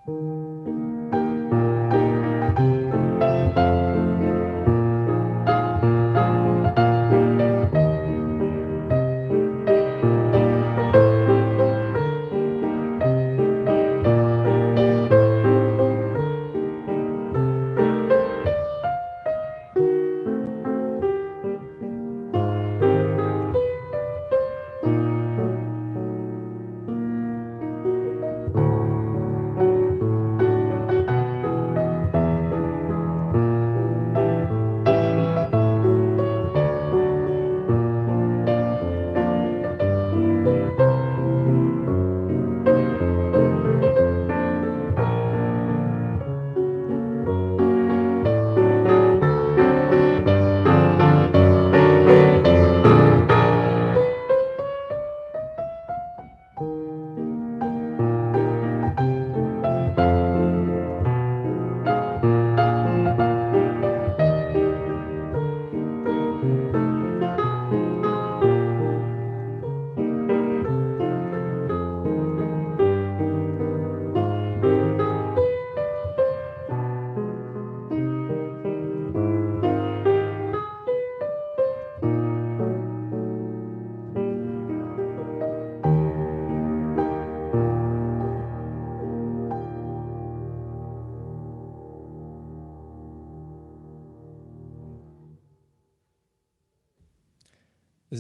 This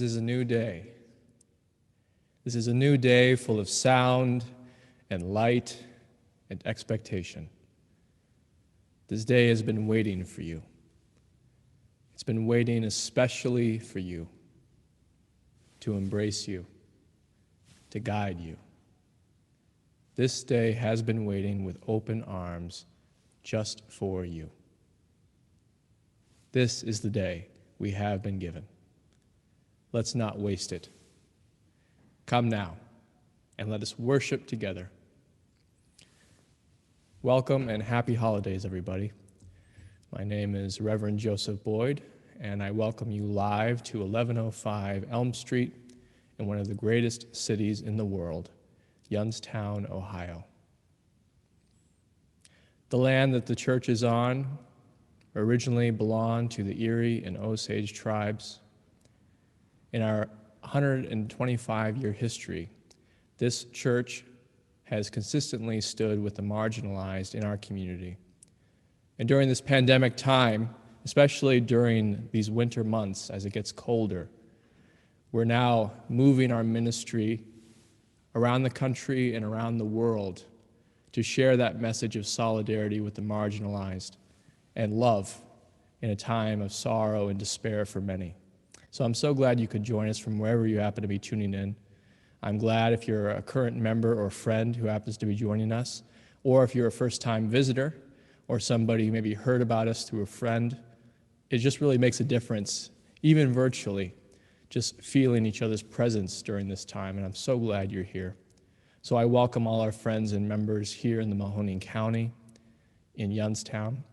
is a new day. This is a new day full of sound and light and expectation. This day has been waiting for you. It's been waiting especially for you, to embrace you, to guide you. This day has been waiting with open arms just for you. This is the day we have been given. Let's not waste it. Come now, and let us worship together. Welcome and happy holidays, everybody. My name is Reverend Joseph Boyd, and I welcome you live to 1105 Elm Street in one of the greatest cities in the world, Youngstown, Ohio. The land that the church is on originally belonged to the Erie and Osage tribes. In our 125-year history, this church has consistently stood with the marginalized in our community. And during this pandemic time, especially during these winter months as it gets colder, we're now moving our ministry around the country and around the world to share that message of solidarity with the marginalized and love in a time of sorrow and despair for many. So I'm so glad you could join us from wherever you happen to be tuning in. I'm glad if you're a current member or friend who happens to be joining us, or if you're a first-time visitor, or somebody who maybe heard about us through a friend. It just really makes a difference, even virtually, just feeling each other's presence during this time, and I'm so glad you're here. So I welcome all our friends and members here in the Mahoning County, in Youngstown.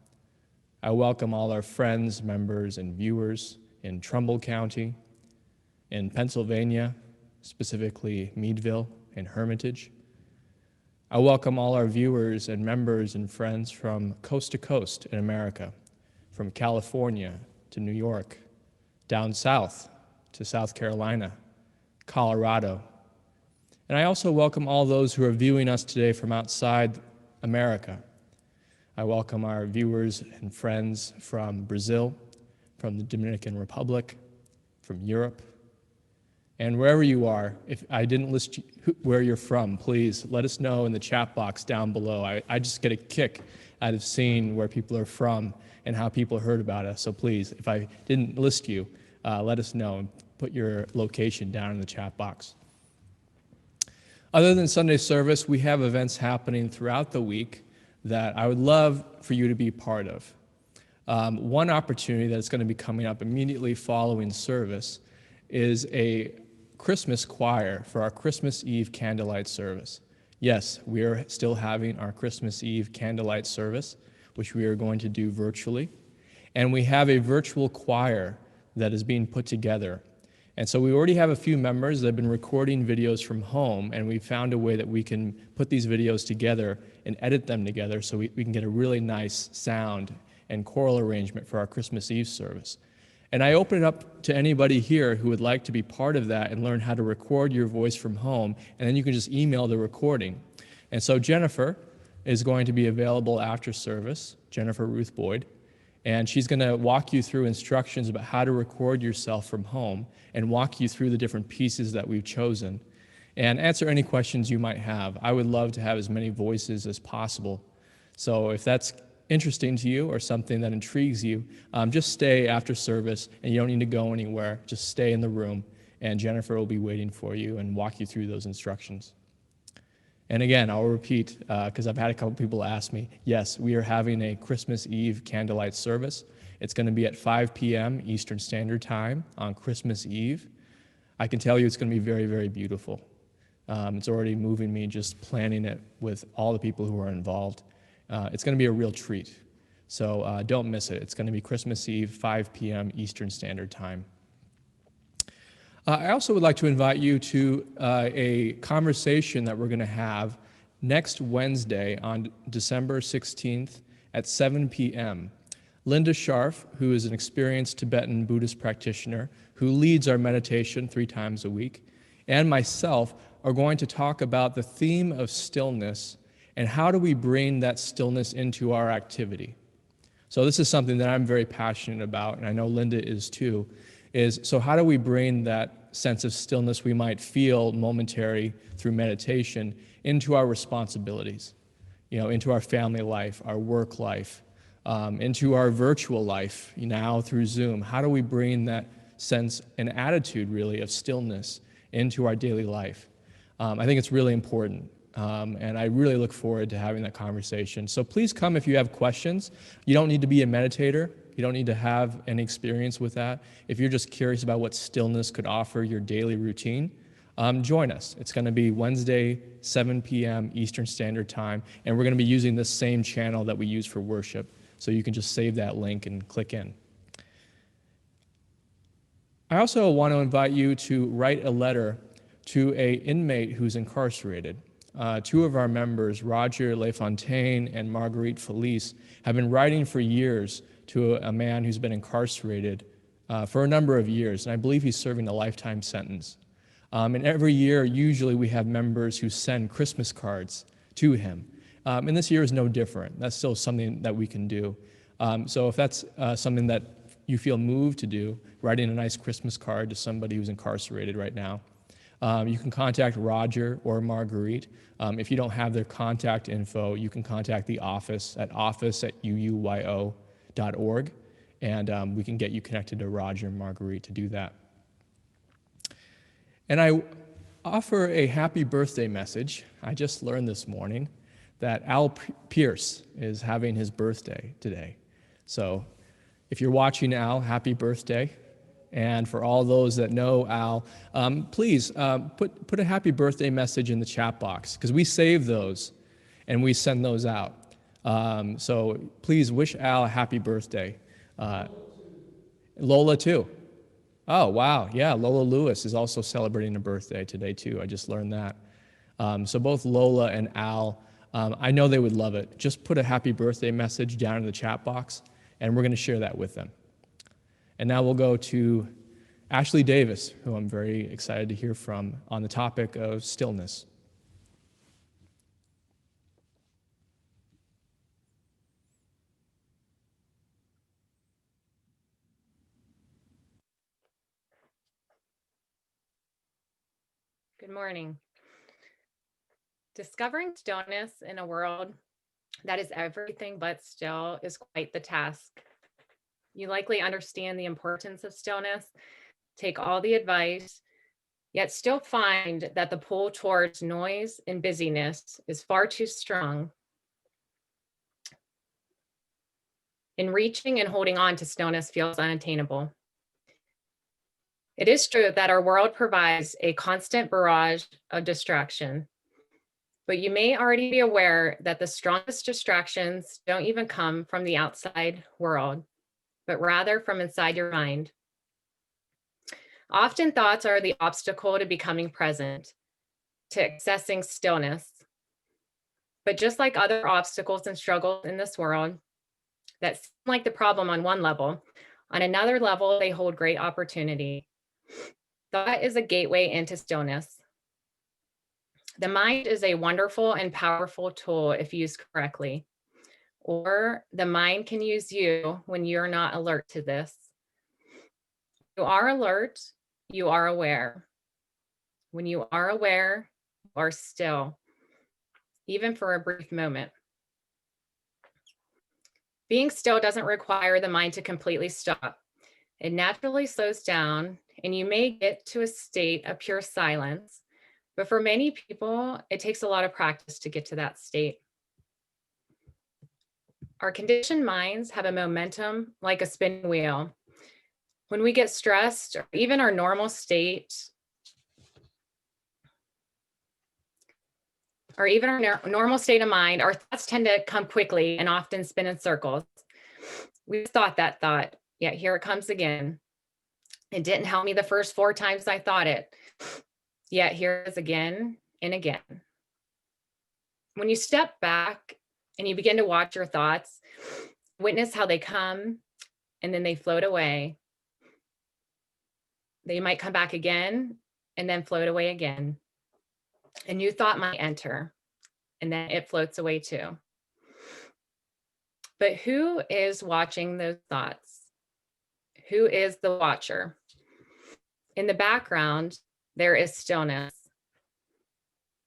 I welcome all our friends, members, and viewers in Trumbull County, in Pennsylvania, specifically Meadville and Hermitage. I welcome all our viewers and members and friends from coast to coast in America, from California to New York, down south to South Carolina, Colorado. And I also welcome all those who are viewing us today from outside America. I welcome our viewers and friends from Brazil, from the Dominican Republic, from Europe, and wherever you are. If I didn't list where you're from, please let us know in the chat box down below. I just get a kick out of seeing where people are from and how people heard about us. So please, if I didn't list you, let us know and put your location down in the chat box. Other than Sunday service, we have events happening throughout the week that I would love for you to be part of. One opportunity that's going to be coming up immediately following service is a Christmas choir for our Christmas Eve candlelight service. Yes, we are still having our Christmas Eve candlelight service, which we are going to do virtually. And we have a virtual choir that is being put together. And so we already have a few members that have been recording videos from home, and we found a way that we can put these videos together and edit them together so we can get a really nice sound and choral arrangement for our Christmas Eve service. And I open it up to anybody here who would like to be part of that and learn how to record your voice from home, and then you can just email the recording. And so Jennifer is going to be available after service, Jennifer Ruth Boyd, and she's going to walk you through instructions about how to record yourself from home and walk you through the different pieces that we've chosen and answer any questions you might have. I would love to have as many voices as possible. So if that's interesting to you or something that intrigues you, just stay after service, and you don't need to go anywhere. Just stay in the room, and Jennifer will be waiting for you and walk you through those instructions. And again, I'll repeat, because I've had a couple people ask me, yes, we are having a Christmas Eve candlelight service. It's going to be at 5 p.m. Eastern Standard Time on Christmas Eve. I can tell you it's going to be very, very beautiful. It's already moving me just planning it with all the people who are involved. It's going to be a real treat. So don't miss it. It's going to be Christmas Eve, 5 p.m. Eastern Standard Time. I also would like to invite you to a conversation that we're going to have next Wednesday on December 16th at 7 p.m. Linda Scharf, who is an experienced Tibetan Buddhist practitioner who leads our meditation 3 times a week, and myself are going to talk about the theme of stillness and how do we bring that stillness into our activity. So this is something that I'm very passionate about, and I know Linda is too, so how do we bring that sense of stillness we might feel momentary through meditation into our responsibilities, into our family life, our work life, into our virtual life now through Zoom. How do we bring that sense and attitude really of stillness into our daily life? I think it's really important. And I really look forward to having that conversation. So please come if you have questions. You don't need to be a meditator. You don't need to have any experience with that. If you're just curious about what stillness could offer your daily routine, join us. It's going to be Wednesday, 7 p.m. Eastern Standard Time, and we're going to be using the same channel that we use for worship. So you can just save that link and click in. I also want to invite you to write a letter to an inmate who's incarcerated. 2 of our members, Roger LaFontaine and Marguerite Felice, have been writing for years to a man who's been incarcerated for a number of years, and I believe he's serving a lifetime sentence. And every year, usually we have members who send Christmas cards to him. And this year is no different. That's still something that we can do. So if that's something that you feel moved to do, writing a nice Christmas card to somebody who's incarcerated right now, you can contact Roger or Marguerite. If you don't have their contact info, you can contact the office at office@UUYO.org, and we can get you connected to Roger and Marguerite to do that. And I offer a happy birthday message. I just learned this morning that Al Pierce is having his birthday today. So if you're watching, Al, happy birthday. And for all those that know Al, please put a happy birthday message in the chat box, because we save those and we send those out. So please wish Al a happy birthday. Lola too. Oh, wow. Yeah, Lola Lewis is also celebrating a birthday today too. I just learned that. So both Lola and Al, I know they would love it. Just put a happy birthday message down in the chat box, and we're going to share that with them. And now we'll go to Ashley Davis, who I'm very excited to hear from on the topic of stillness. Good morning. Discovering stillness in a world that is everything but still is quite the task. You likely understand the importance of stillness, take all the advice, yet still find that the pull towards noise and busyness is far too strong. In reaching and holding on to stillness feels unattainable. It is true that our world provides a constant barrage of distraction, but you may already be aware that the strongest distractions don't even come from the outside world, but rather from inside your mind. Often thoughts are the obstacle to becoming present, to accessing stillness. But just like other obstacles and struggles in this world that seem like the problem on one level, on another level, they hold great opportunity. Thought is a gateway into stillness. The mind is a wonderful and powerful tool if used correctly, or the mind can use you when you're not alert to this. You are alert, you are aware. When you are aware, you are still, even for a brief moment. Being still doesn't require the mind to completely stop. It naturally slows down, and you may get to a state of pure silence. But for many people, it takes a lot of practice to get to that state. Our conditioned minds have a momentum like a spinning wheel. When we get stressed, or even our normal state, or even our normal state of mind, our thoughts tend to come quickly and often spin in circles. We thought that thought, yet here it comes again. It didn't help me the first 4 times I thought it, yet here it is again and again. When you step back and you begin to watch your thoughts, witness how they come and then they float away. They might come back again and then float away again. A new thought might enter and then it floats away too. But who is watching those thoughts? Who is the watcher? In the background, there is stillness.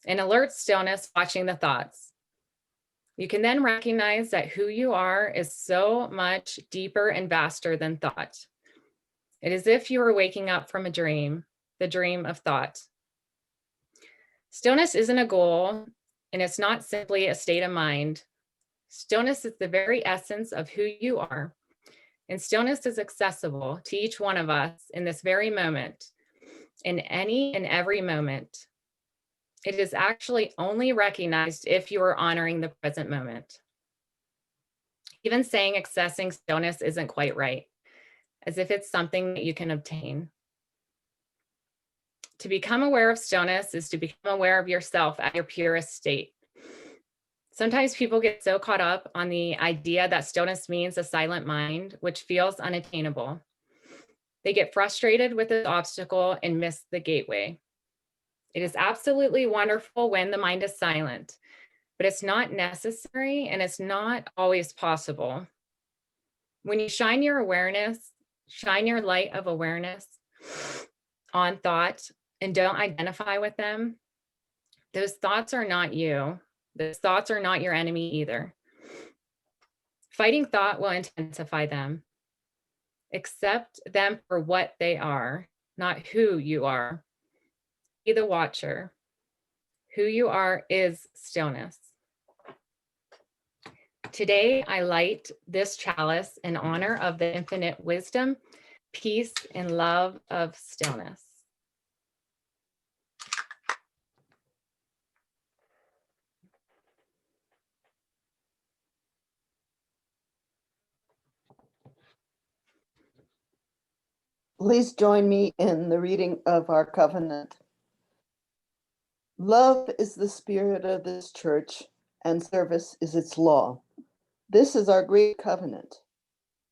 An alert stillness watching the thoughts. You can then recognize that who you are is so much deeper and vaster than thought. It is as if you were waking up from a dream, the dream of thought. Stillness isn't a goal, and it's not simply a state of mind. Stillness is the very essence of who you are. And stillness is accessible to each one of us in this very moment, in any and every moment. It is actually only recognized if you are honoring the present moment. Even saying accessing stillness isn't quite right, as if it's something that you can obtain. To become aware of stillness is to become aware of yourself at your purest state. Sometimes people get so caught up on the idea that stillness means a silent mind, which feels unattainable. They get frustrated with this obstacle and miss the gateway. It is absolutely wonderful when the mind is silent, but it's not necessary and it's not always possible. When you shine your awareness, shine your light of awareness on thought and don't identify with them, those thoughts are not you. Those thoughts are not your enemy either. Fighting thought will intensify them. Accept them for what they are, not who you are. Be the watcher. Who you are is stillness. Today, I light this chalice in honor of the infinite wisdom, peace, and love of stillness. Please join me in the reading of our covenant. Love is the spirit of this church, and service is its law. This is our great covenant,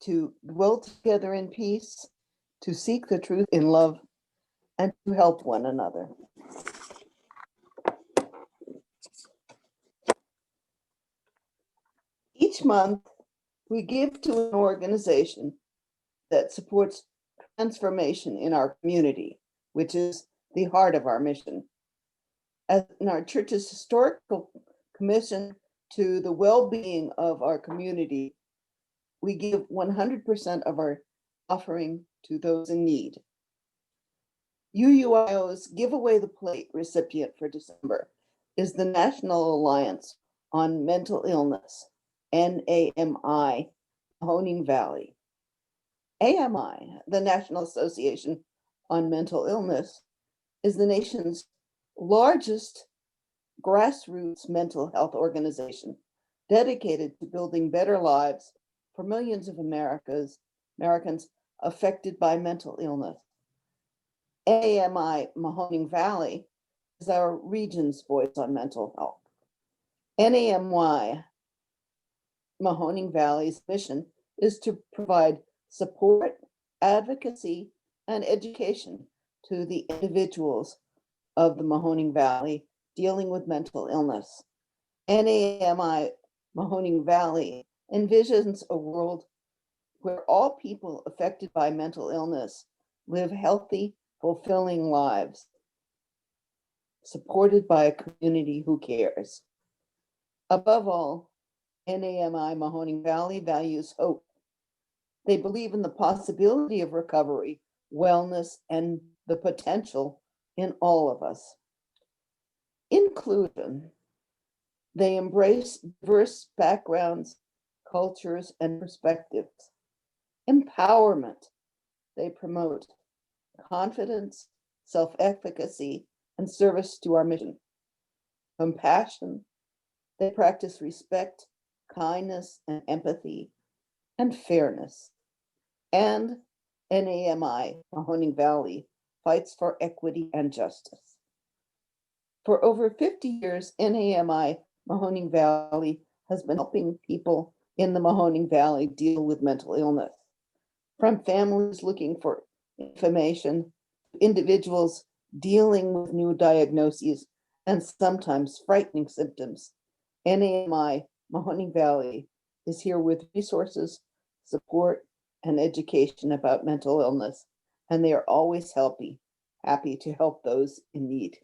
to dwell together in peace, to seek the truth in love, and to help one another. Each month, we give to an organization that supports transformation in our community, which is the heart of our mission. As in our church's historical commission to the well-being of our community, we give 100% of our offering to those in need. UUYO's Give Away the Plate recipient for December is the National Alliance on Mental Illness, NAMI, Mahoning Valley. AMI, the National Association on Mental Illness, is the nation's largest grassroots mental health organization dedicated to building better lives for millions of Americans affected by mental illness. NAMI Mahoning Valley is our region's voice on mental health. NAMY Mahoning Valley's mission is to provide support, advocacy, and education to the individuals of the Mahoning Valley dealing with mental illness. NAMI Mahoning Valley envisions a world where all people affected by mental illness live healthy, fulfilling lives, supported by a community who cares. Above all, NAMI Mahoning Valley values hope. They believe in the possibility of recovery, wellness, and the potential in all of us. Inclusion. They embrace diverse backgrounds, cultures, and perspectives. Empowerment. They promote confidence, self-efficacy, and service to our mission. Compassion. They practice respect, kindness, and empathy, and fairness. And NAMI Mahoning Valley fights for equity and justice. For over 50 years, NAMI Mahoning Valley has been helping people in the Mahoning Valley deal with mental illness. From families looking for information, to individuals dealing with new diagnoses and sometimes frightening symptoms, NAMI Mahoning Valley is here with resources, support, and education about mental illness, and they are always happy to help those in need.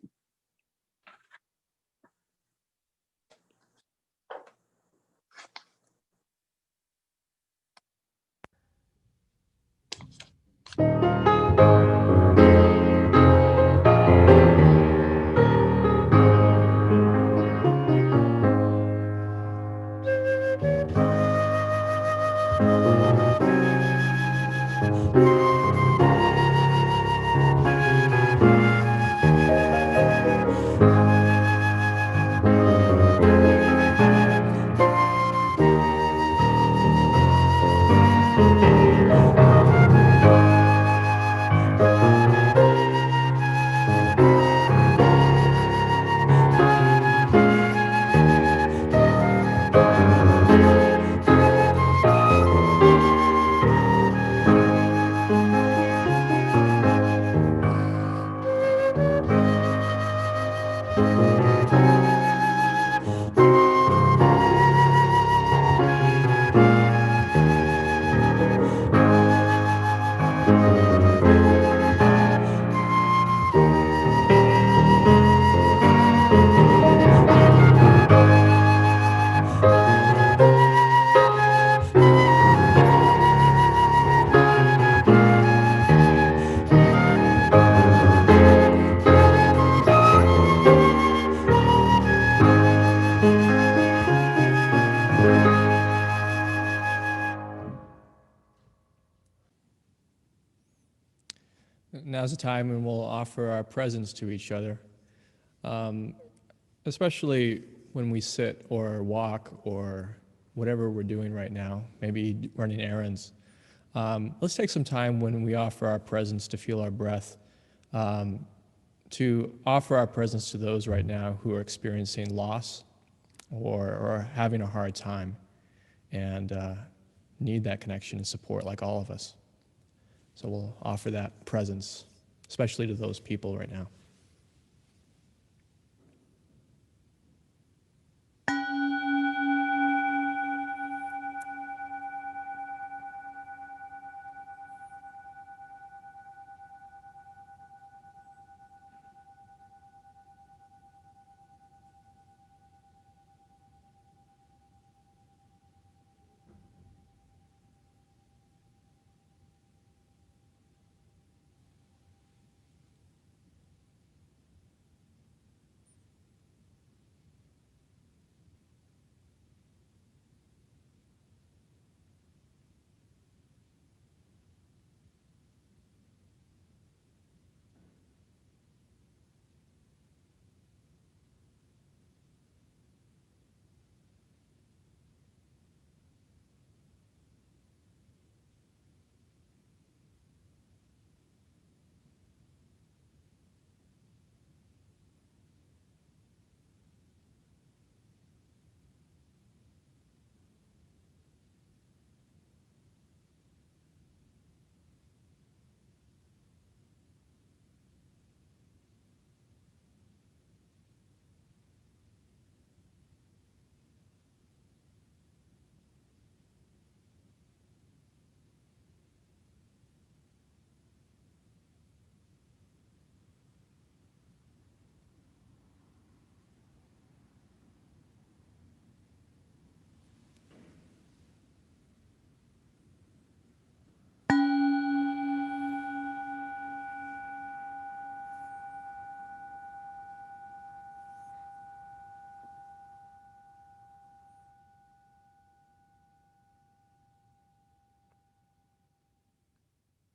Now's the time when we'll offer our presence to each other, especially when we sit or walk or whatever we're doing right now, maybe running errands. Let's take some time when we offer our presence to feel our breath, to offer our presence to those right now who are experiencing loss or having a hard time and need that connection and support like all of us. So we'll offer that presence, especially to those people right now.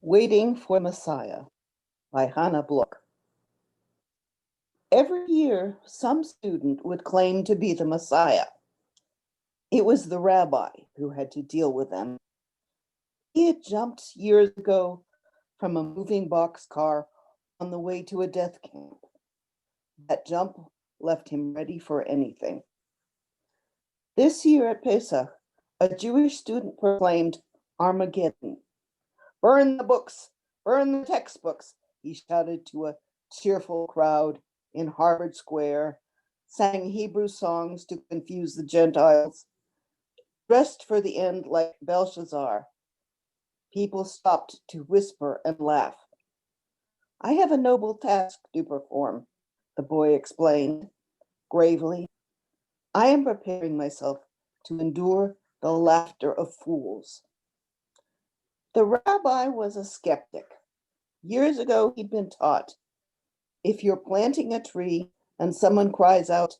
Waiting for Messiah by Hannah Bloch. Every year, some student would claim to be the Messiah. It was the rabbi who had to deal with them. He had jumped years ago from a moving boxcar on the way to a death camp. That jump left him ready for anything. This year at Pesach, a Jewish student proclaimed Armageddon. Burn the books, burn the textbooks, he shouted to a cheerful crowd in Harvard Square, sang Hebrew songs to confuse the Gentiles, dressed for the end like Belshazzar. People stopped to whisper and laugh. I have a noble task to perform, the boy explained gravely. I am preparing myself to endure the laughter of fools. The rabbi was a skeptic. Years ago, he'd been taught, if you're planting a tree and someone cries out,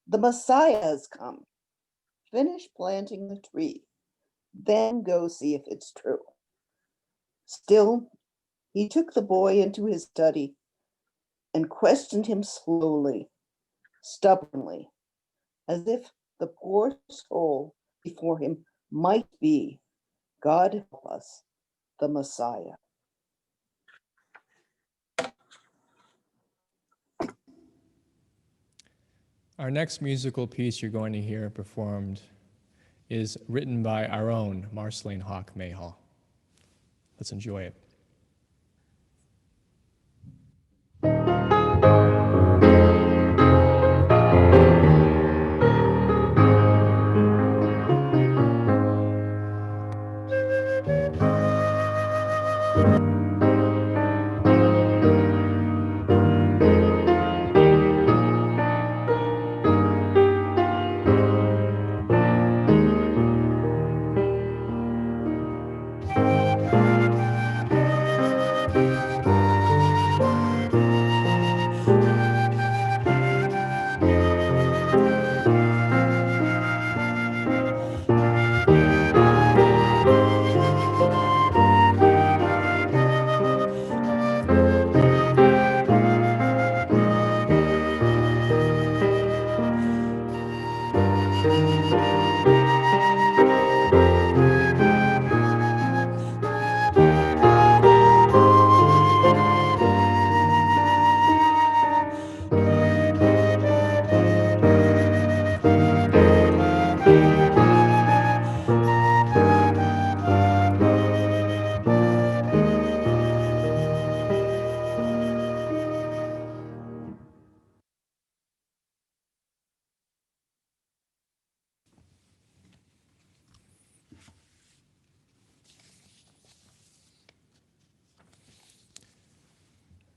the Messiah has come, finish planting the tree, then go see if it's true. Still, he took the boy into his study and questioned him slowly, stubbornly, as if the poor soul before him might be, God help us, the Messiah. Our next musical piece you're going to hear performed is written by our own Marceline Hawk Mayhall. Let's enjoy it.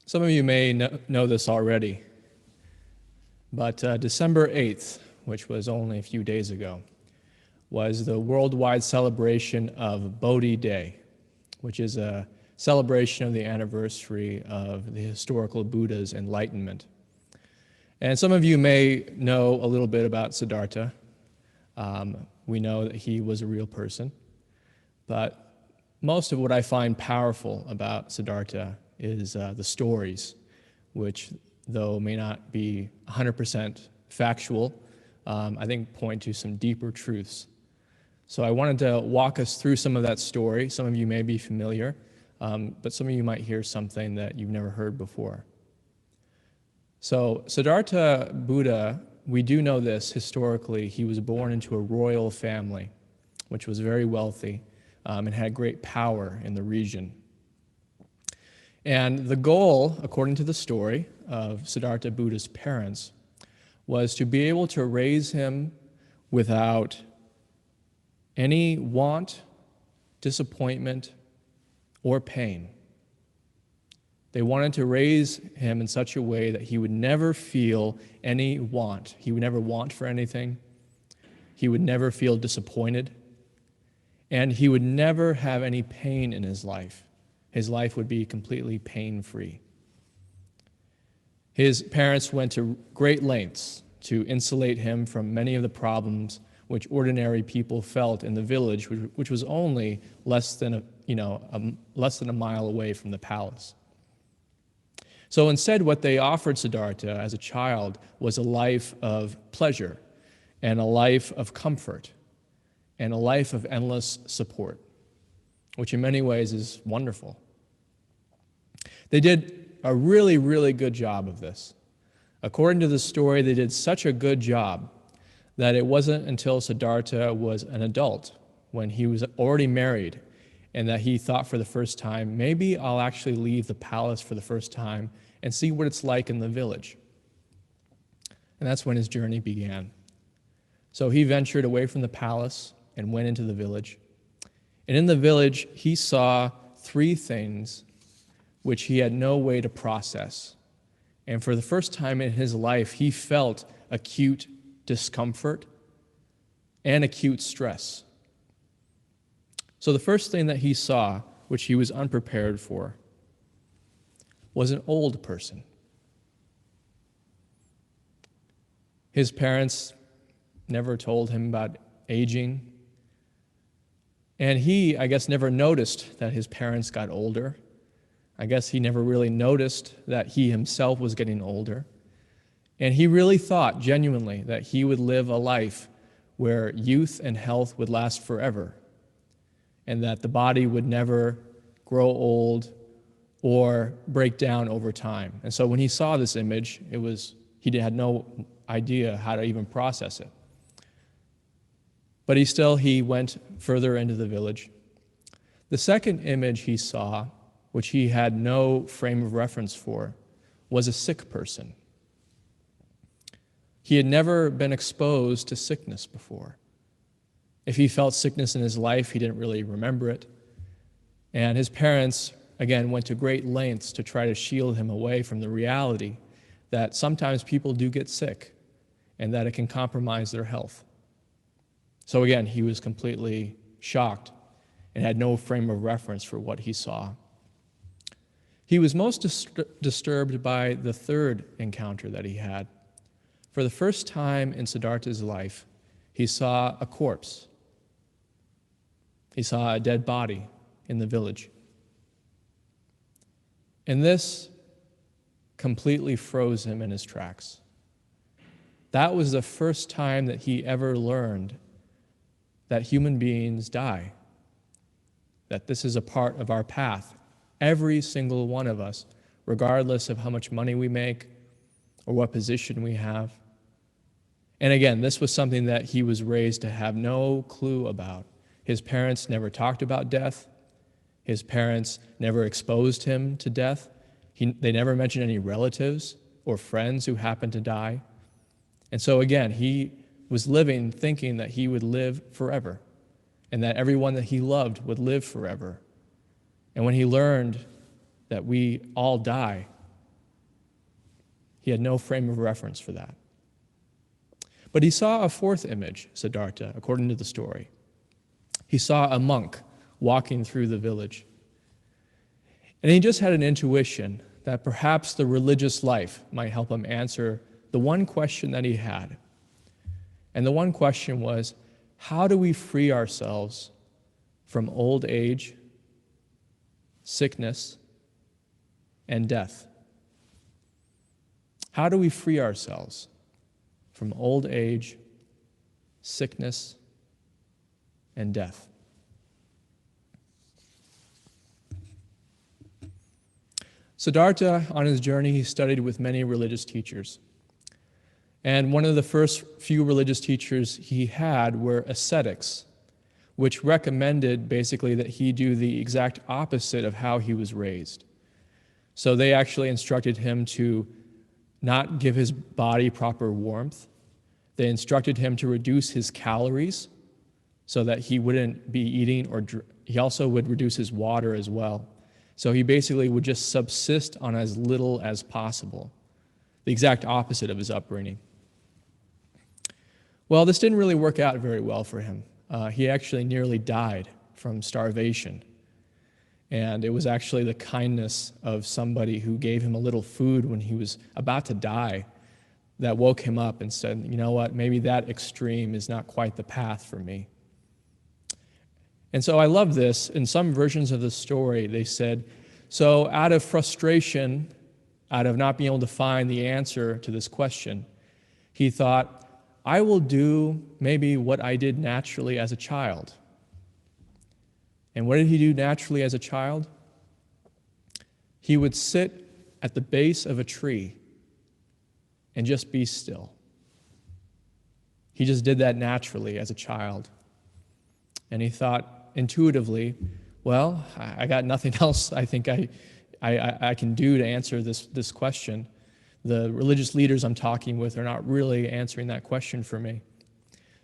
Some of you may know this already, but December 8th, which was only a few days ago, was the worldwide celebration of Bodhi Day, which is a celebration of the anniversary of the historical Buddha's enlightenment. And some of you may know a little bit about Siddhartha. We know that he was a real person, but most of what I find powerful about Siddhartha is the stories, which, though may not be 100% factual, I think point to some deeper truths. So I wanted to walk us through some of that story. Some of you may be familiar, but some of you might hear something that you've never heard before. So Siddhartha Buddha, we do know this historically, he was born into a royal family, which was very wealthy and had great power in the region. And the goal, according to the story of Siddhartha Buddha's parents, was to be able to raise him without any want, disappointment, or pain. They wanted to raise him in such a way that he would never feel any want. He would never want for anything. He would never feel disappointed. And he would never have any pain in his life. His life would be completely pain-free. His parents went to great lengths to insulate him from many of the problems which ordinary people felt in the village, which was only less than a mile away from the palace. So instead, what they offered Siddhartha as a child was a life of pleasure and a life of comfort and a life of endless support, which in many ways is wonderful. They did a really, really good job of this. According to the story, they did such a good job that it wasn't until Siddhartha was an adult, when he was already married, and that he thought for the first time, maybe I'll actually leave the palace for the first time and see what it's like in the village. And that's when his journey began. So he ventured away from the palace and went into the village. And in the village, he saw three things which he had no way to process. And for the first time in his life, he felt acute discomfort and acute stress. So the first thing that he saw, which he was unprepared for, was an old person. His parents never told him about aging. And he, I guess, never noticed that his parents got older. I guess he never really noticed that he himself was getting older. And he really thought, genuinely, that he would live a life where youth and health would last forever, and that the body would never grow old or break down over time. And so when he saw this image, he had no idea how to even process it. But he went further into the village. The second image he saw, which he had no frame of reference for, was a sick person. He had never been exposed to sickness before. If he felt sickness in his life, he didn't really remember it. And his parents, again, went to great lengths to try to shield him away from the reality that sometimes people do get sick and that it can compromise their health. So again, he was completely shocked and had no frame of reference for what he saw. He was most disturbed by the third encounter that he had. For the first time in Siddhartha's life, he saw a corpse. He saw a dead body in the village. And this completely froze him in his tracks. That was the first time that he ever learned that human beings die, that this is a part of our path. Every single one of us, regardless of how much money we make or what position we have. And again, this was something that he was raised to have no clue about. His parents never talked about death. His parents never exposed him to death. They never mentioned any relatives or friends who happened to die. And so again, he was living thinking that he would live forever and that everyone that he loved would live forever. And when he learned that we all die, he had no frame of reference for that. But he saw a fourth image, Siddhartha, according to the story. He saw a monk walking through the village. And he just had an intuition that perhaps the religious life might help him answer the one question that he had. And the one question was, how do we free ourselves from old age, sickness, and death? How do we free ourselves from old age, sickness, and death? Siddhartha, on his journey, he studied with many religious teachers. And one of the first few religious teachers he had were ascetics, which recommended basically that he do the exact opposite of how he was raised. So they actually instructed him to not give his body proper warmth. They instructed him to reduce his calories so that he wouldn't be eating, or he also would reduce his water as well. So he basically would just subsist on as little as possible, the exact opposite of his upbringing. Well, this didn't really work out very well for him. He actually nearly died from starvation. And it was actually the kindness of somebody who gave him a little food when he was about to die that woke him up and said, you know what, maybe that extreme is not quite the path for me. And so I love this. In some versions of the story, they said, so out of frustration, out of not being able to find the answer to this question, he thought, I will do maybe what I did naturally as a child. And what did he do naturally as a child? He would sit at the base of a tree and just be still. He just did that naturally as a child. And he thought intuitively, well, I got nothing else I think I can do to answer this question. The religious leaders I'm talking with are not really answering that question for me.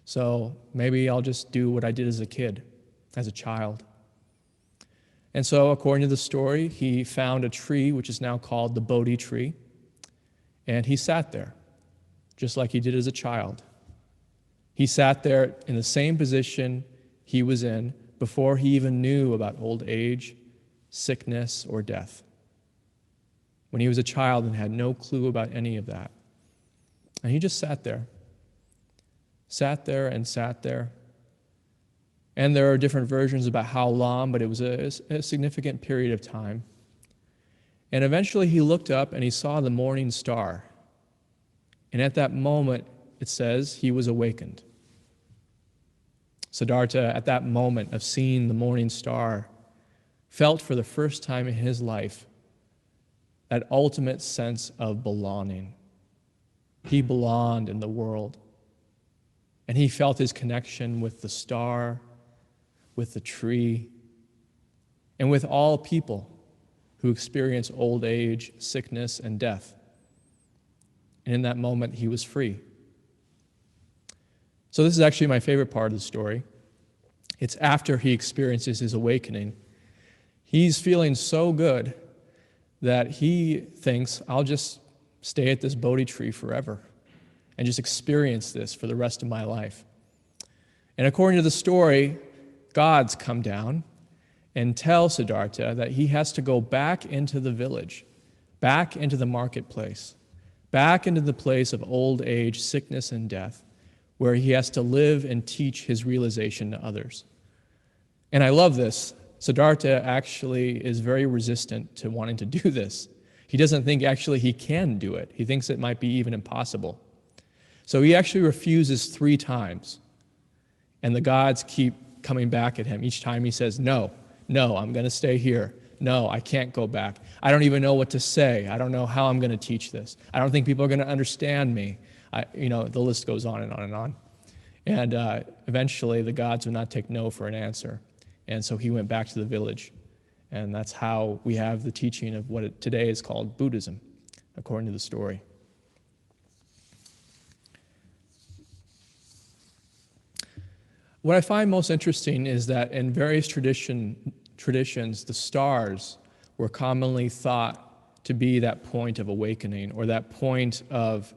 So maybe I'll just do what I did as a kid, as a child. And so according to the story, he found a tree, which is now called the Bodhi tree, and he sat there, just like he did as a child. He sat there in the same position he was in before he even knew about old age, sickness, or death. When he was a child and had no clue about any of that. And he just sat there and sat there. And there are different versions about how long, but it was a significant period of time. And eventually he looked up and he saw the morning star. And at that moment, it says, he was awakened. Siddhartha, at that moment of seeing the morning star, felt for the first time in his life that ultimate sense of belonging. He belonged in the world. And he felt his connection with the star, with the tree, and with all people who experience old age, sickness, and death. And in that moment, he was free. So this is actually my favorite part of the story. It's after he experiences his awakening. He's feeling so good that he thinks, I'll just stay at this Bodhi tree forever and just experience this for the rest of my life. And according to the story, gods come down and tell Siddhartha that he has to go back into the village, back into the marketplace, back into the place of old age, sickness, and death, where he has to live and teach his realization to others. And I love this. Siddhartha actually is very resistant to wanting to do this. He doesn't think actually he can do it. He thinks it might be even impossible. So he actually refuses 3 times. And the gods keep coming back at him. Each time he says, no, I'm going to stay here. No, I can't go back. I don't even know what to say. I don't know how I'm going to teach this. I don't think people are going to understand me. The list goes on and on and on. And eventually the gods would not take no for an answer. And so he went back to the village. And that's how we have the teaching of what today is called Buddhism, according to the story. What I find most interesting is that in various traditions, the stars were commonly thought to be that point of awakening or that point of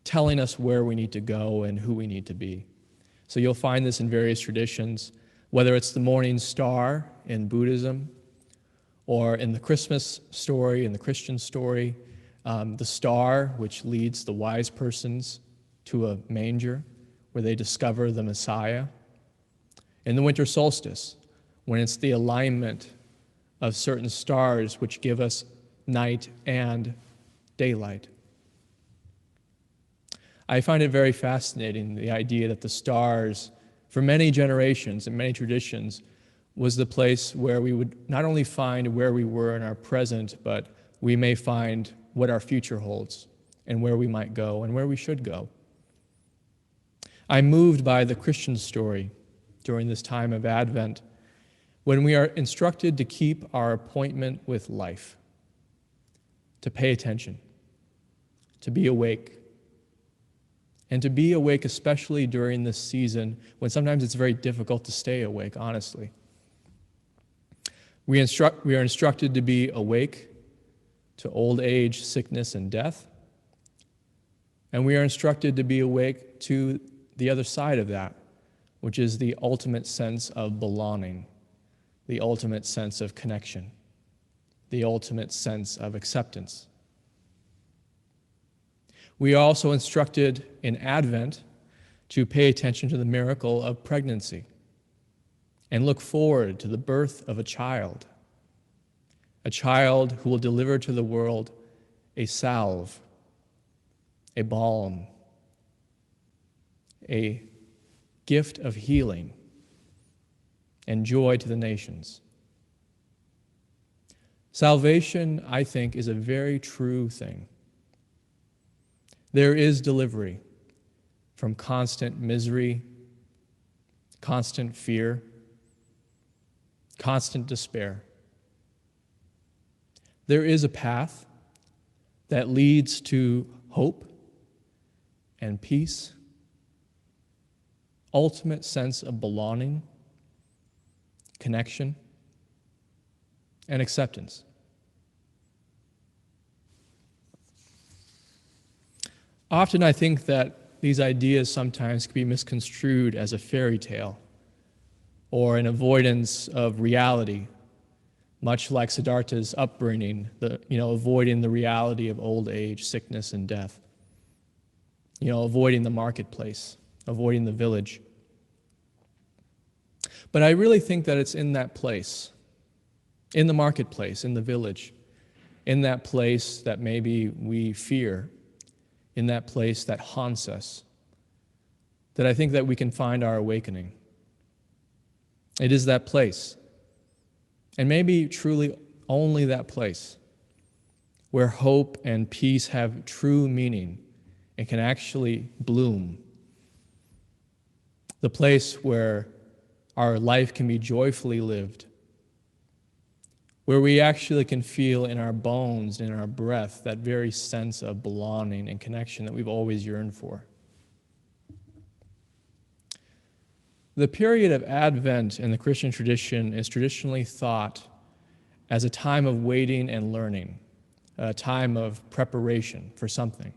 telling us where we need to go and who we need to be. So you'll find this in various traditions, whether it's the morning star in Buddhism or in the Christmas story, in the Christian story, the star which leads the wise persons to a manger where they discover the Messiah. In the winter solstice, when it's the alignment of certain stars which give us night and daylight. I find it very fascinating, the idea that the stars, for many generations and many traditions, was the place where we would not only find where we were in our present, but we may find what our future holds and where we might go and where we should go. I'm moved by the Christian story during this time of Advent, when we are instructed to keep our appointment with life, to pay attention, to be awake, and to be awake especially during this season when sometimes it's very difficult to stay awake, honestly. We are instructed to be awake to old age, sickness, and death, and we are instructed to be awake to the other side of that, which is the ultimate sense of belonging, the ultimate sense of connection, the ultimate sense of acceptance. We are also instructed in Advent to pay attention to the miracle of pregnancy and look forward to the birth of a child who will deliver to the world a salve, a balm, a gift of healing and joy to the nations. Salvation, I think, is a very true thing. There is delivery from constant misery, constant fear, constant despair. There is a path that leads to hope and peace, ultimate sense of belonging, connection, and acceptance. Often I think that these ideas sometimes can be misconstrued as a fairy tale or an avoidance of reality, much like Siddhartha's upbringing, avoiding the reality of old age, sickness, and death. Avoiding the marketplace, avoiding the village. But I really think that it's in that place, in the marketplace, in the village, in that place that maybe we fear, in that place that haunts us, that I think that we can find our awakening. It is that place, and maybe truly only that place, where hope and peace have true meaning and can actually bloom. The place where our life can be joyfully lived, where we actually can feel in our bones, in our breath, that very sense of belonging and connection that we've always yearned for. The period of Advent in the Christian tradition is traditionally thought as a time of waiting and learning, a time of preparation for something.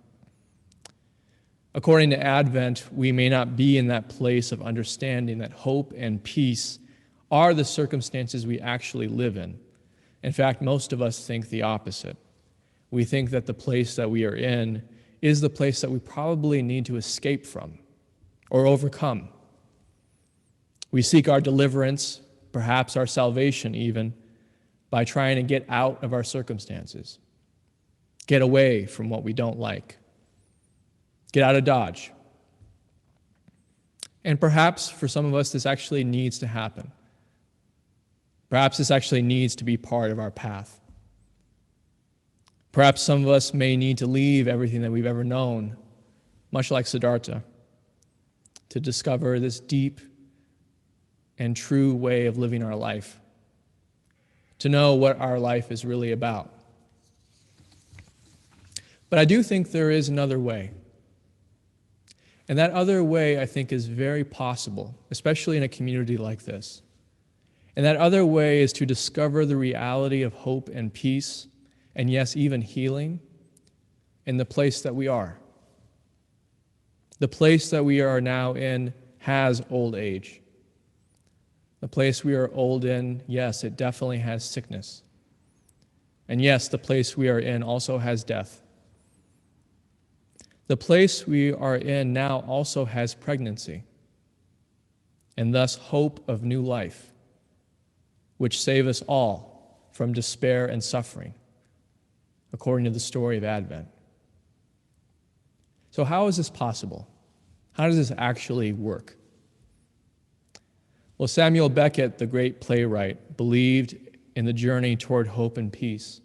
According to Advent, we may not be in that place of understanding that hope and peace are the circumstances we actually live in. In fact, most of us think the opposite. We think that the place that we are in is the place that we probably need to escape from or overcome. We seek our deliverance, perhaps our salvation even, by trying to get out of our circumstances, get away from what we don't like, get out of Dodge. And perhaps for some of us, this actually needs to happen. Perhaps this actually needs to be part of our path. Perhaps some of us may need to leave everything that we've ever known, much like Siddhartha, to discover this deep and true way of living our life, to know what our life is really about. But I do think there is another way. And that other way, I think, is very possible, especially in a community like this. And that other way is to discover the reality of hope and peace, and yes, even healing, in the place that we are. The place that we are now in has old age. The place we are old in, yes, it definitely has sickness. And yes, the place we are in also has death. The place we are in now also has pregnancy, and thus hope of new life, which save us all from despair and suffering, according to the story of Advent. So how is this possible? How does this actually work? Well, Samuel Beckett, the great playwright, believed in the journey toward hope and peace.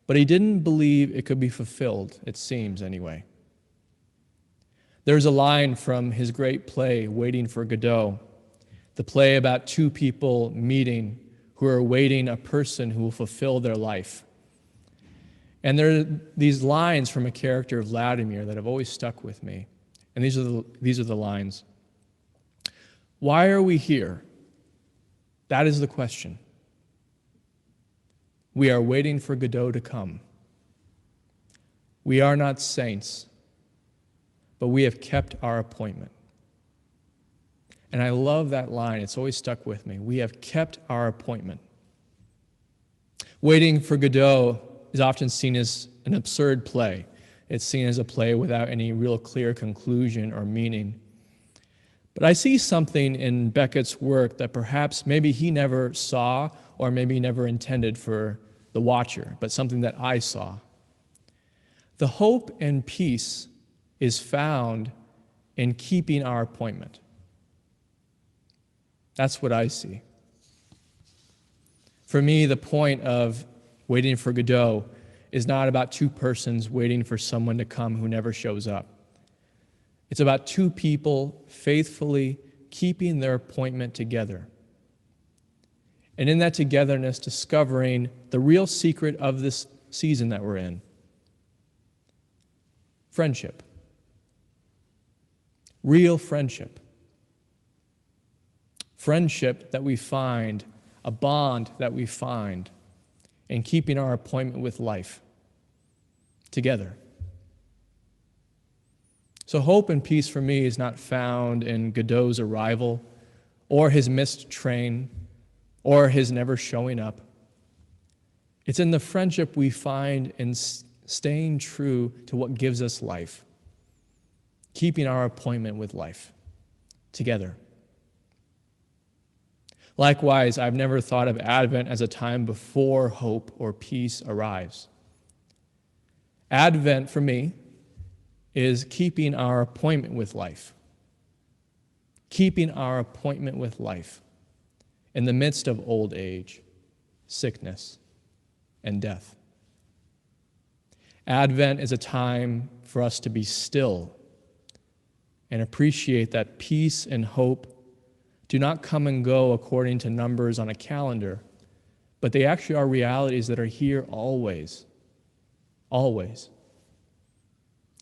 But he didn't believe it could be fulfilled, it seems anyway. There's a line from his great play, Waiting for Godot, the play about two people meeting who are awaiting a person who will fulfill their life. And there are these lines from a character of Vladimir that have always stuck with me. And these are the lines. Why are we here? That is the question. We are waiting for Godot to come. We are not saints, but we have kept our appointment. And I love that line. It's always stuck with me. We have kept our appointment. Waiting for Godot is often seen as an absurd play. It's seen as a play without any real clear conclusion or meaning. But I see something in Beckett's work that perhaps maybe he never saw or maybe never intended for the watcher, but something that I saw. The hope and peace is found in keeping our appointment. That's what I see. For me, the point of waiting for Godot is not about two persons waiting for someone to come who never shows up. It's about two people faithfully keeping their appointment together. And in that togetherness, discovering the real secret of this season that we're in. Friendship. Real friendship. Friendship that we find, a bond that we find in keeping our appointment with life together. So hope and peace for me is not found in Godot's arrival or his missed train or his never showing up. It's in the friendship we find in staying true to what gives us life, keeping our appointment with life together. Likewise, I've never thought of Advent as a time before hope or peace arrives. Advent, for me, is keeping our appointment with life. Keeping our appointment with life in the midst of old age, sickness, and death. Advent is a time for us to be still and appreciate that peace and hope do not come and go according to numbers on a calendar, but they actually are realities that are here always. Always.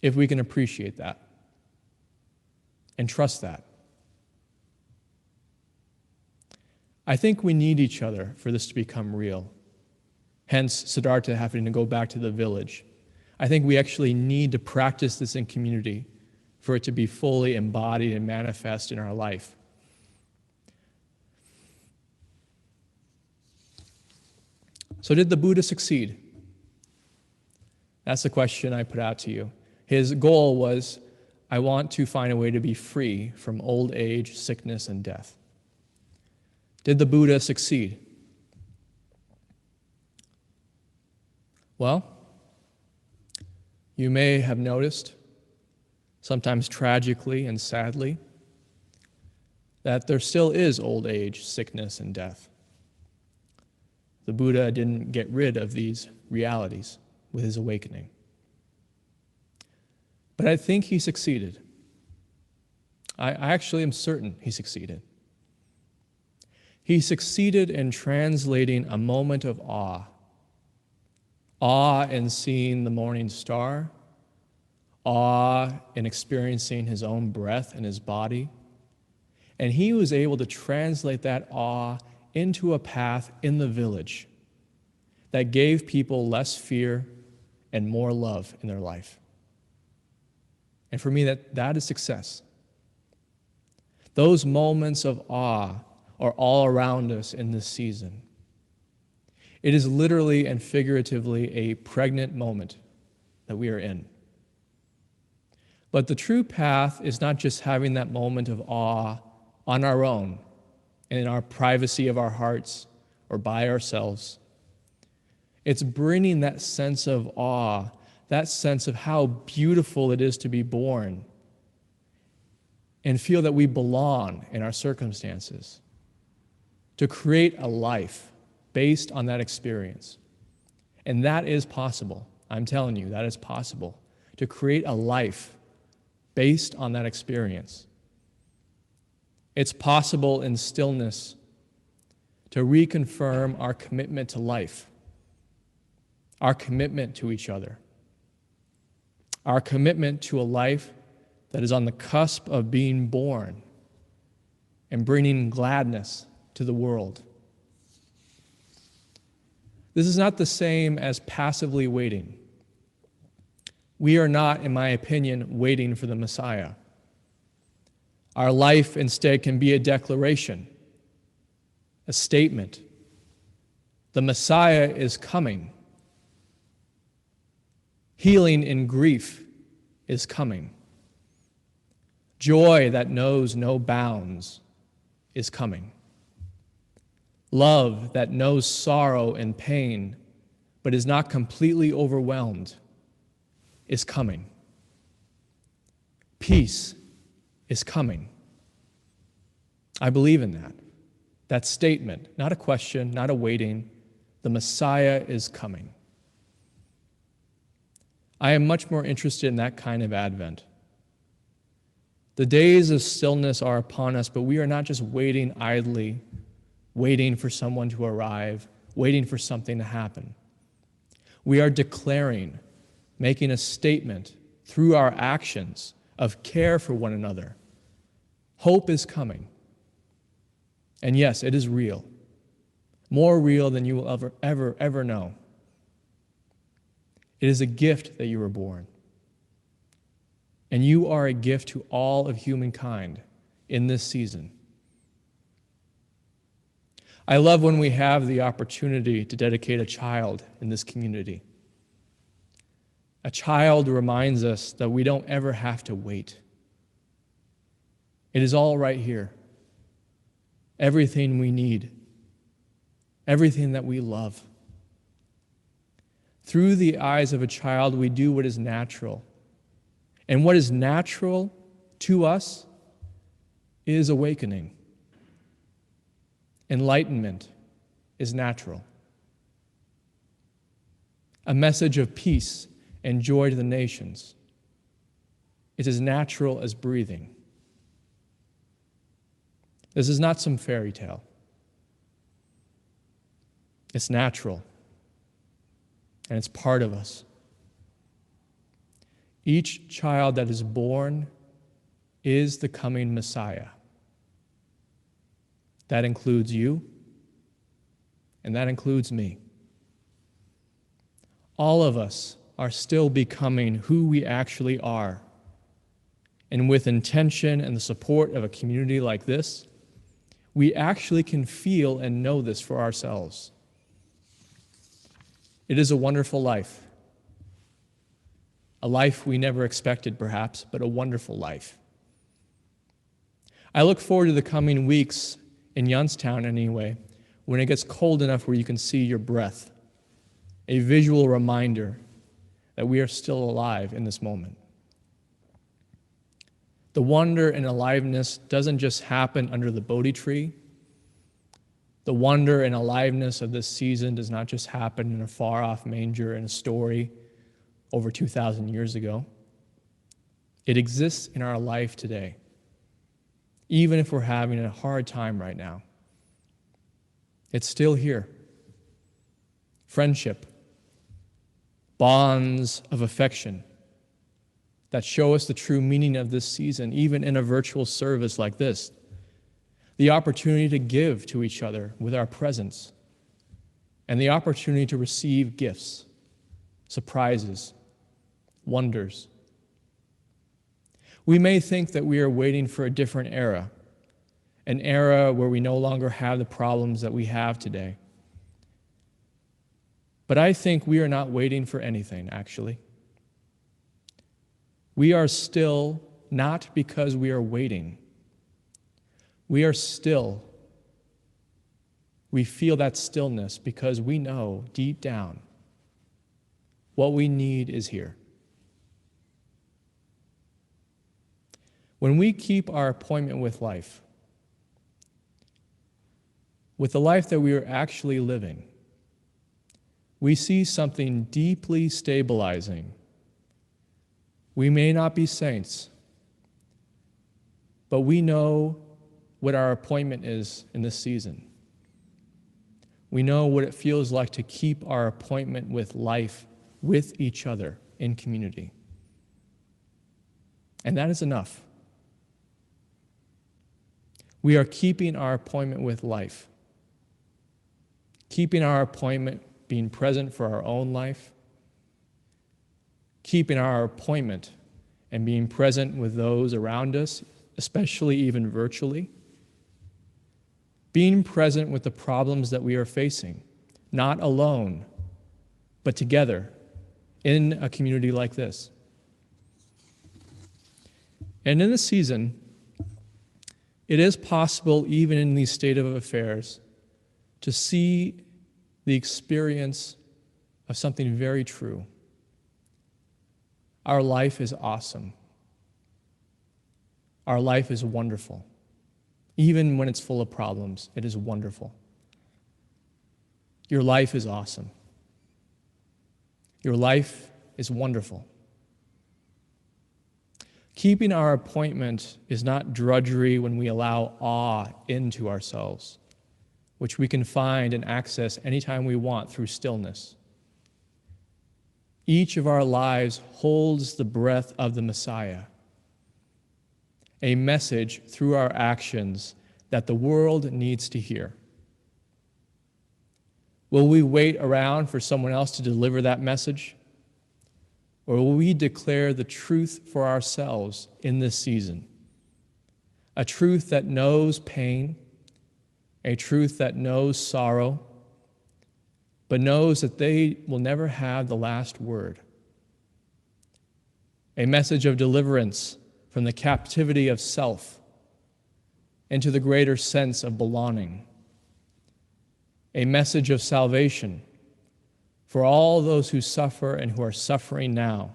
If we can appreciate that and trust that. I think we need each other for this to become real. Hence, Siddhartha having to go back to the village. I think we actually need to practice this in community for it to be fully embodied and manifest in our life. So did the Buddha succeed? That's the question I put out to you. His goal was, I want to find a way to be free from old age, sickness, and death. Did the Buddha succeed? Well, you may have noticed, sometimes tragically and sadly, that there still is old age, sickness, and death. The Buddha didn't get rid of these realities with his awakening. But I think he succeeded. I actually am certain he succeeded. He succeeded in translating a moment of awe. Awe in seeing the morning star, awe in experiencing his own breath in his body. And he was able to translate that awe into a path in the village that gave people less fear and more love in their life. And for me, that is success. Those moments of awe are all around us in this season. It is literally and figuratively a pregnant moment that we are in. But the true path is not just having that moment of awe on our own, and in our privacy of our hearts or by ourselves. It's bringing that sense of awe, that sense of how beautiful it is to be born, and feel that we belong in our circumstances, to create a life based on that experience. And that is possible. I'm telling you, that is possible, to create a life based on that experience. It's possible in stillness to reconfirm our commitment to life, our commitment to each other, our commitment to a life that is on the cusp of being born and bringing gladness to the world. This is not the same as passively waiting. We are not, in my opinion, waiting for the Messiah. Our life instead can be a declaration, a statement. The Messiah is coming. Healing in grief is coming. Joy that knows no bounds is coming. Love that knows sorrow and pain, but is not completely overwhelmed, is coming. Peace is coming. I believe in that. That statement, not a question, not a waiting. The Messiah is coming. I am much more interested in that kind of Advent. The days of stillness are upon us, but we are not just waiting idly, waiting for someone to arrive, waiting for something to happen. We are declaring, making a statement through our actions of care for one another. Hope is coming. And yes, it is real. More real than you will ever know. It is a gift that you were born. And you are a gift to all of humankind in this season. I love when we have the opportunity to dedicate a child in this community. A child reminds us that we don't ever have to wait. It is all right here. Everything we need. Everything that we love. Through the eyes of a child, we do what is natural. And what is natural to us is awakening. Enlightenment is natural. A message of peace and joy to the nations. It is as natural as breathing. This is not some fairy tale. It's natural, and it's part of us. Each child that is born is the coming Messiah. That includes you, and that includes me. All of us are still becoming who we actually are. And with intention and the support of a community like this, we actually can feel and know this for ourselves. It is a wonderful life. A life we never expected, perhaps, but a wonderful life. I look forward to the coming weeks in Youngstown anyway, when it gets cold enough where you can see your breath, a visual reminder that we are still alive in this moment. The wonder and aliveness doesn't just happen under the Bodhi tree. The wonder and aliveness of this season does not just happen in a far-off manger in a story over 2,000 years ago. It exists in our life today, even if we're having a hard time right now. It's still here. Friendship, bonds of affection that show us the true meaning of this season, even in a virtual service like this. The opportunity to give to each other with our presence, and the opportunity to receive gifts, surprises, wonders. We may think that we are waiting for a different era, an era where we no longer have the problems that we have today. But I think we are not waiting for anything, actually. We are still not because we are waiting. We are still. We feel that stillness because we know deep down what we need is here. When we keep our appointment with life, with the life that we are actually living, we see something deeply stabilizing. We may not be saints, but we know what our appointment is in this season. We know what it feels like to keep our appointment with life, with each other in community. And that is enough. We are keeping our appointment with life, keeping our appointment being present for our own life, keeping our appointment and being present with those around us, especially even virtually, being present with the problems that we are facing, not alone, but together in a community like this. And in this season, it is possible, even in these state of affairs, to see the experience of something very true. Our life is awesome. Our life is wonderful. Even when it's full of problems, it is wonderful. Your life is awesome. Your life is wonderful. Keeping our appointment is not drudgery when we allow awe into ourselves, which we can find and access anytime we want through stillness. Each of our lives holds the breath of the Messiah, a message through our actions that the world needs to hear. Will we wait around for someone else to deliver that message? Or will we declare the truth for ourselves in this season? A truth that knows pain, a truth that knows sorrow, but knows that they will never have the last word. A message of deliverance from the captivity of self into the greater sense of belonging. A message of salvation for all those who suffer and who are suffering now,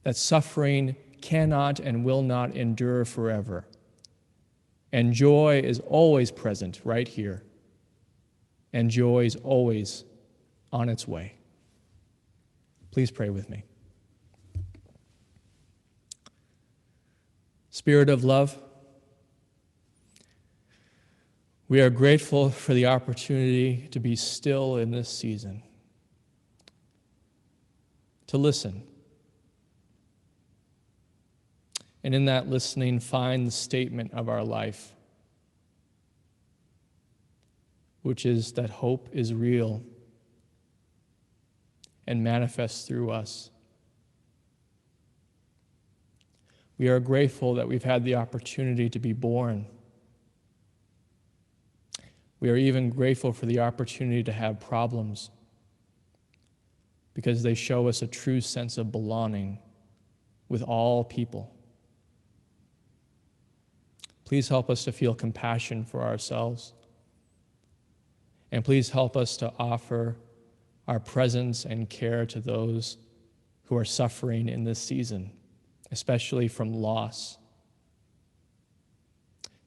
that suffering cannot and will not endure forever. And joy is always present right here. And joy is always on its way. Please pray with me. Spirit of love, we are grateful for the opportunity to be still in this season, to listen, and in that listening, find the statement of our life, which is that hope is real and manifests through us. We are grateful that we've had the opportunity to be born. We are even grateful for the opportunity to have problems, because they show us a true sense of belonging with all people. Please help us to feel compassion for ourselves. And please help us to offer our presence and care to those who are suffering in this season, especially from loss.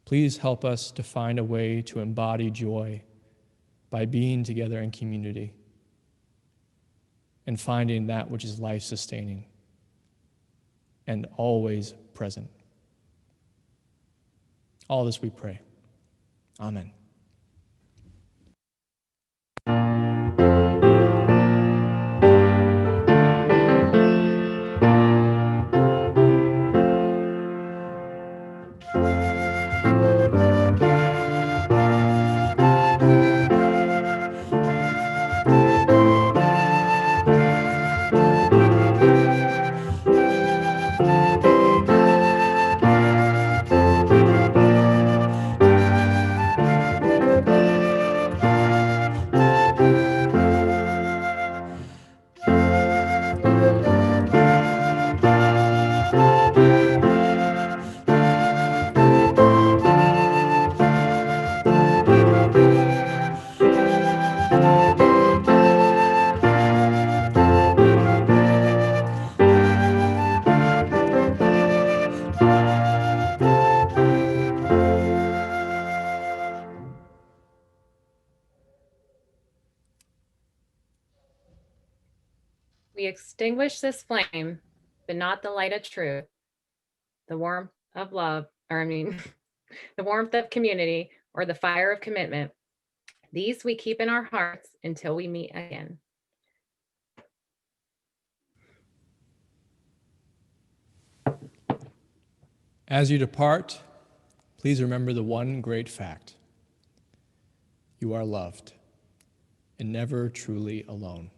Please help us to find a way to embody joy by being together in community and finding that which is life-sustaining and always present. All this we pray. Amen. We extinguish this flame, but not the light of truth, the warmth of love, the warmth of community, or the fire of commitment. These we keep in our hearts until we meet again. As you depart, please remember the one great fact. You are loved and never truly alone.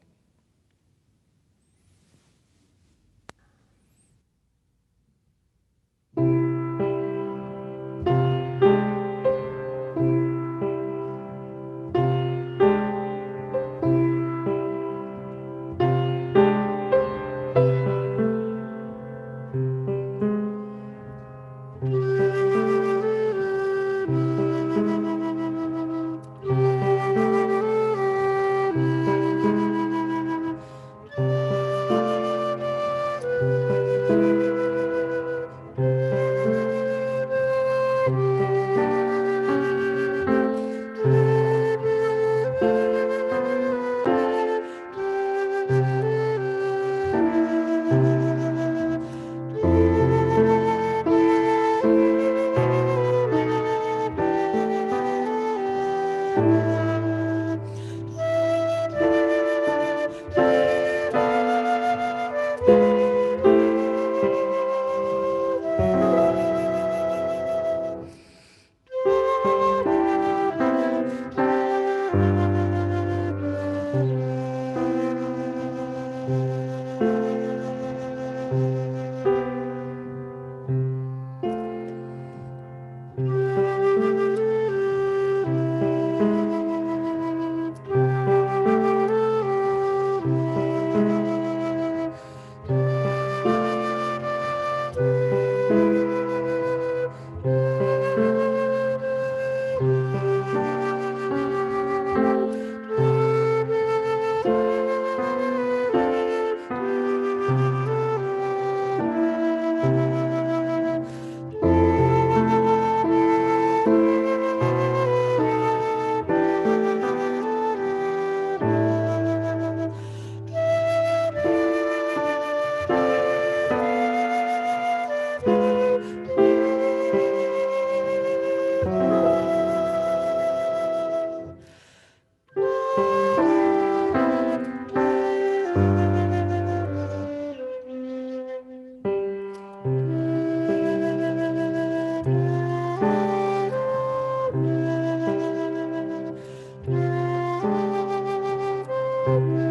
Woo!